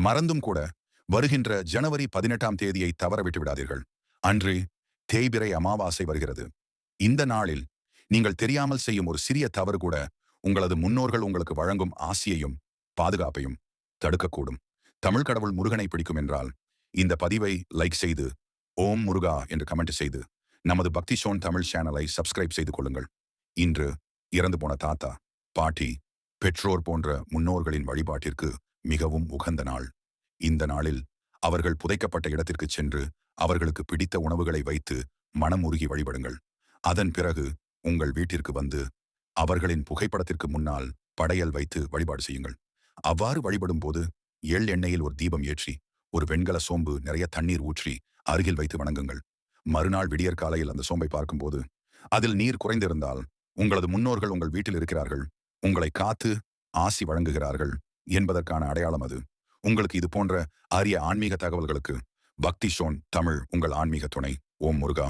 மறந்தும் கூட வருகின்ற ஜனவரி 18ஆம் தேதியை தவற விட்டு விடாதீர்கள். அன்று தேய்பிறை அமாவாசை வருகிறது. இந்த நாளில் நீங்கள் தெரியாமல் செய்யும் ஒரு சிறிய தவறு கூட உங்களது முன்னோர்கள் உங்களுக்கு வழங்கும் ஆசியையும் பாதுகாப்பையும் தடுக்கக்கூடும். தமிழ் கடவுள் முருகனை பிடிக்கும் என்றால் இந்த பதிவை லைக் செய்து ஓம் முருகா என்று கமெண்ட் செய்து நமது பக்தி ஷோன் தமிழ் சேனலை சப்ஸ்கிரைப் செய்து கொள்ளுங்கள். இன்று இறந்து போன தாத்தா, பாட்டி, பெற்றோர் போன்ற முன்னோர்களின் வழிபாட்டிற்கு மிகவும் உகந்த நாள். இந்த நாளில் அவர்கள் புதைக்கப்பட்ட இடத்திற்கு சென்று அவர்களுக்கு பிடித்த உணவுகளை வைத்து மனம் உருகி வழிபடுங்கள். அதன் பிறகு உங்கள் வீட்டிற்கு வந்து அவர்களின் புகைப்படத்திற்கு முன்னால் படையல் வைத்து வழிபாடு செய்யுங்கள். அவ்வாறு வழிபடும் போது எண்ணெயில் ஒரு தீபம் ஏற்றி ஒரு வெண்கல சோம்பு நிறைய தண்ணீர் ஊற்றி அருகில் வைத்து வணங்குங்கள். மறுநாள் விடியற் காலையில் அந்த சோம்பை பார்க்கும்போது அதில் நீர் குறைந்திருந்தால் உங்களது முன்னோர்கள் உங்கள் வீட்டில் இருக்கிறார்கள், உங்களை காத்து ஆசி வழங்குகிறார்கள் என்பதற்கான அடையாளம் அது. உங்களுக்கு இது போன்ற அரிய ஆன்மீக தகவல்களுக்கு பக்தி ஷோன் தமிழ் உங்கள் ஆன்மீக துணை. ஓம் முருகா.